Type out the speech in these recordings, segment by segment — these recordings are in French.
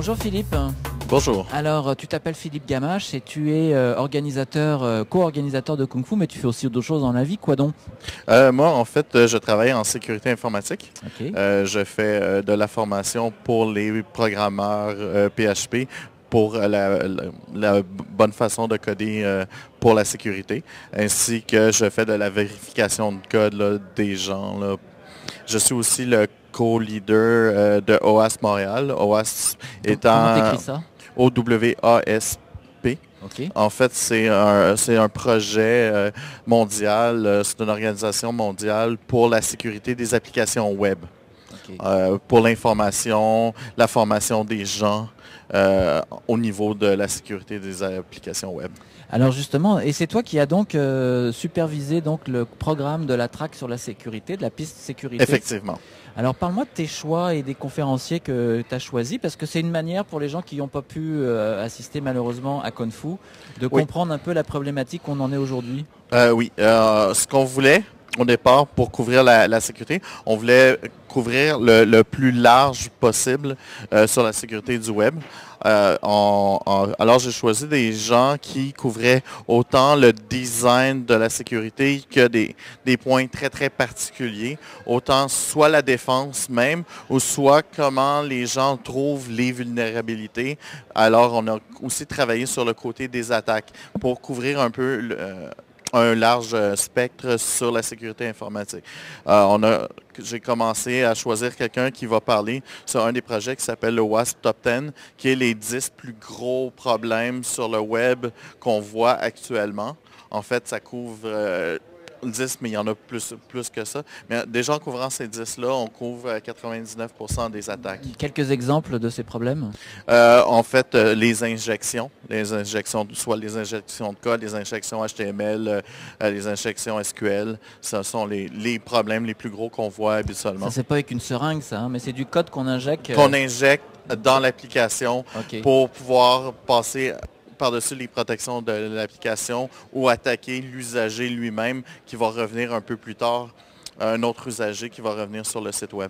Bonjour Philippe. Bonjour. Alors, tu t'appelles Philippe Gamache et tu es co-organisateur de Kung Fu, mais tu fais aussi d'autres choses dans la vie, quoi donc? Moi, en fait, je travaille en sécurité informatique. Ok. Je fais de la formation pour les programmeurs PHP pour la bonne façon de coder pour la sécurité, ainsi que je fais de la vérification de code là, des gens. Là. Je suis aussi le co-leader de OAS Montréal. OAS Comment étant t'écris ça? OWASP. Ok. En fait, c'est un projet mondial, c'est une organisation mondiale pour la sécurité des applications web, Ok. pour l'information, la formation des gens au niveau de la sécurité des applications web. Alors justement, et c'est toi qui as donc supervisé donc le programme de la track sur la sécurité, de la piste sécurité. Effectivement. Alors parle-moi de tes choix et des conférenciers que tu as choisis, parce que c'est une manière pour les gens qui n'ont pas pu assister malheureusement à Kung Fu de Oui. comprendre un peu la problématique qu'on en est aujourd'hui. Oui. Ce qu'on voulait au départ pour couvrir la sécurité, on voulait couvrir le plus large possible sur la sécurité du web. Alors j'ai choisi des gens qui couvraient autant le design de la sécurité que des points très très particuliers, autant soit la défense même, ou soit comment les gens trouvent les vulnérabilités. Alors on a aussi travaillé sur le côté des attaques pour couvrir un peu un large spectre sur la sécurité informatique. J'ai commencé à choisir quelqu'un qui va parler sur un des projets qui s'appelle le WASP Top 10, qui est les 10 plus gros problèmes sur le web qu'on voit actuellement. En fait, ça couvre 10, mais il y en a plus que ça. Mais déjà, en couvrant ces 10-là, on couvre 99% des attaques. Quelques exemples de ces problèmes? En fait, les injections, soit les injections de code, les injections HTML, les injections SQL, ce sont les problèmes les plus gros qu'on voit habituellement. Ça, c'est pas avec une seringue, ça, hein, mais c'est du code qu'on injecte. Qu'on injecte dans l'application Ok. pour pouvoir passer par-dessus les protections de l'application ou attaquer l'usager lui-même qui va revenir un peu plus tard, un autre usager qui va revenir sur le site web.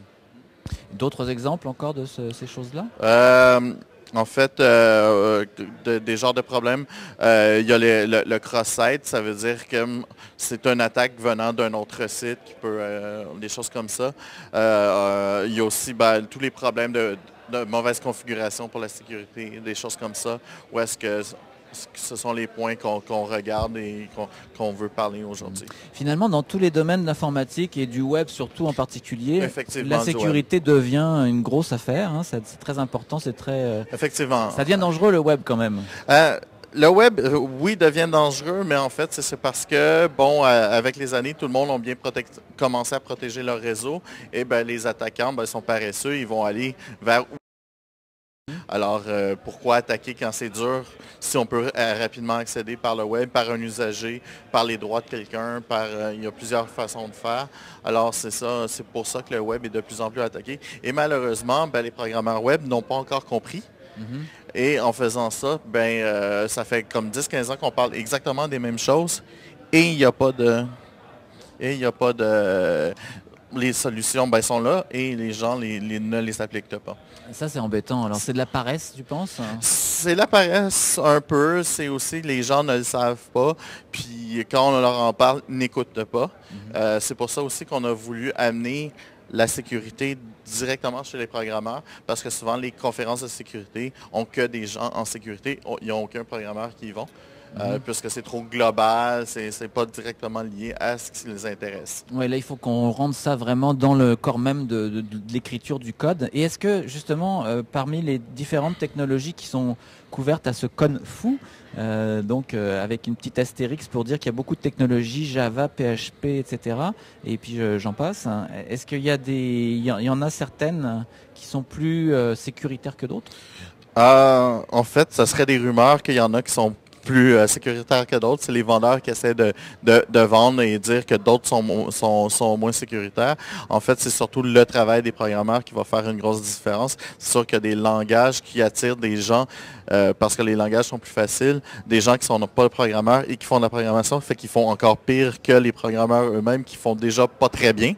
D'autres exemples encore de ces choses-là? En fait, des genres de problèmes, il y a le cross-site, ça veut dire que c'est une attaque venant d'un autre site, qui peut, des choses comme ça. Il y a aussi tous les problèmes de mauvaise configuration pour la sécurité, des choses comme ça, où est-ce que ce sont les points qu'on regarde et qu'on veut parler aujourd'hui. Finalement, dans tous les domaines de l'informatique et du web surtout en particulier, Effectivement, la sécurité devient une grosse affaire. Hein, c'est très important, c'est très. Effectivement. Ça devient dangereux le web quand même. Le web, oui, devient dangereux, mais en fait, c'est parce que, bon, avec les années, tout le monde a bien commencé à protéger leur réseau. Et les attaquants sont paresseux, ils vont aller vers. Alors, pourquoi attaquer quand c'est dur si on peut rapidement accéder par le web, par un usager, par les droits de quelqu'un, il y a plusieurs façons de faire. Alors, c'est pour ça que le web est de plus en plus attaqué. Et malheureusement, les programmeurs web n'ont pas encore compris. Et en faisant ça, ça fait comme 10-15 ans qu'on parle exactement des mêmes choses et il n'y a pas de. Les solutions sont là et les gens ne les appliquent pas. Ça, c'est embêtant. Alors, c'est de la paresse, tu penses? C'est la paresse un peu. C'est aussi les gens ne le savent pas. Puis quand on leur en parle, ils n'écoutent pas. C'est pour ça aussi qu'on a voulu amener la sécurité directement chez les programmeurs, parce que souvent les conférences de sécurité ont que des gens en sécurité. Ils n'ont aucun programmeur qui y vont. Puisque c'est trop global, c'est pas directement lié à ce qui les intéresse. Oui, là, il faut qu'on rende ça vraiment dans le corps même de l'écriture du code. Et est-ce que, justement, parmi les différentes technologies qui sont couvertes à ce Kung Fu, avec une petite astérix pour dire qu'il y a beaucoup de technologies, Java, PHP, etc., et puis j'en passe, hein. Est-ce qu'il y a il y en a certaines qui sont plus sécuritaires que d'autres? En fait, ça serait des rumeurs qu'il y en a qui sont plus sécuritaires que d'autres. C'est les vendeurs qui essaient de vendre et dire que d'autres sont moins sécuritaires. En fait, c'est surtout le travail des programmeurs qui va faire une grosse différence. C'est sûr qu'il y a des langages qui attirent des gens parce que les langages sont plus faciles. Des gens qui ne sont pas programmeurs et qui font de la programmation, fait qu'ils font encore pire que les programmeurs eux-mêmes qui font déjà pas très bien.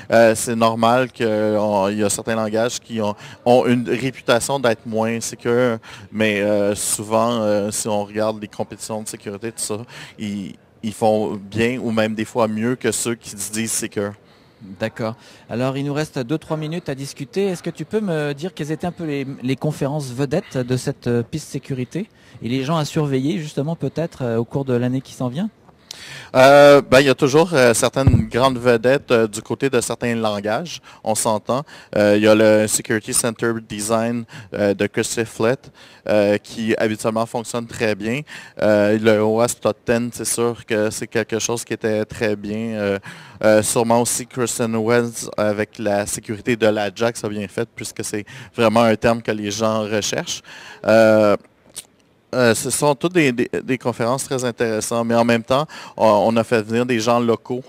C'est normal qu'il y a certains langages qui ont une réputation d'être moins sécures, mais souvent, si on regarde les compétitions de sécurité, tout ça, ils font bien ou même des fois mieux que ceux qui se disent sécures. D'accord. Alors, il nous reste 2-3 minutes à discuter. Est-ce que tu peux me dire quelles étaient un peu les conférences vedettes de cette piste sécurité et les gens à surveiller justement peut-être au cours de l'année qui s'en vient? Il y a toujours certaines grandes vedettes du côté de certains langages, on s'entend. Il y a le Security Center Design de Chris Flett qui habituellement fonctionne très bien. Le OWASP Top 10, c'est sûr que c'est quelque chose qui était très bien. Sûrement aussi Kristen Wells avec la sécurité de l'Ajax a bien fait puisque c'est vraiment un terme que les gens recherchent. Ce sont toutes des conférences très intéressantes, mais en même temps, on a fait venir des gens locaux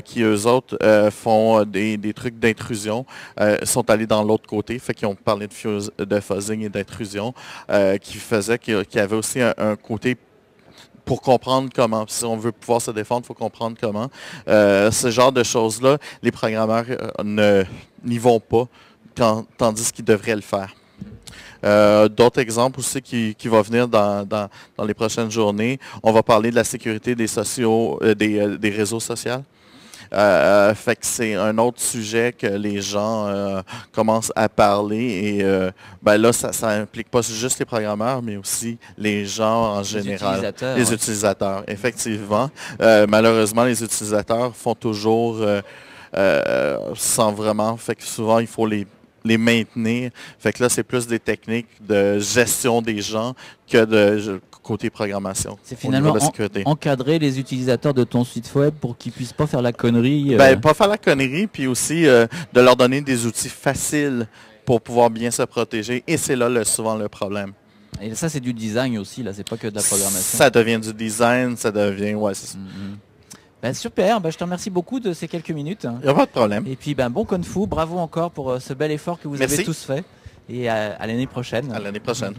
qui, eux autres, font des trucs d'intrusion, sont allés dans l'autre côté, fait qu'ils ont parlé de fuzzing et d'intrusion, qui faisait qu'il y avait aussi un côté pour comprendre comment. Si on veut pouvoir se défendre, il faut comprendre comment. Ce genre de choses-là, les programmeurs n'y vont pas, tandis qu'ils devraient le faire. D'autres exemples aussi qui vont venir dans les prochaines journées. On va parler de la sécurité des des réseaux sociaux. Fait que c'est un autre sujet que les gens commencent à parler et là, ça implique pas juste les programmeurs, mais aussi les gens en général. Les utilisateurs, effectivement. Malheureusement, les utilisateurs font toujours sans vraiment. Fait que souvent, il faut les maintenir. Fait que là, c'est plus des techniques de gestion des gens que de côté programmation. C'est finalement encadrer les utilisateurs de ton site web pour qu'ils puissent pas faire la connerie. Pas faire la connerie, puis aussi de leur donner des outils faciles pour pouvoir bien se protéger. Et c'est là souvent le problème. Et ça, c'est du design aussi, là. C'est pas que de la programmation. Ça devient du design, ça devient... Ouais, c'est ça. Super, je te remercie beaucoup de ces quelques minutes. Il n'y a pas de problème. Et puis bon Kung Fu, bravo encore pour ce bel effort que vous avez tous fait. Et à l'année prochaine. À l'année prochaine.